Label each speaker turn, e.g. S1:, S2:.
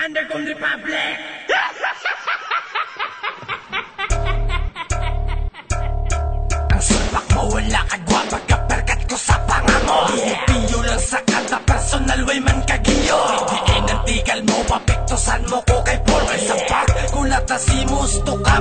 S1: Underground Republic! Ang sulpak mo wala kagwa pagkaperkat ko sa pangamo. Piyo lang sa kanta personal way man kagiyo. Diin ang tigal mo papiktosan mo ko kay Paul. Kay sa park kulata si musto ka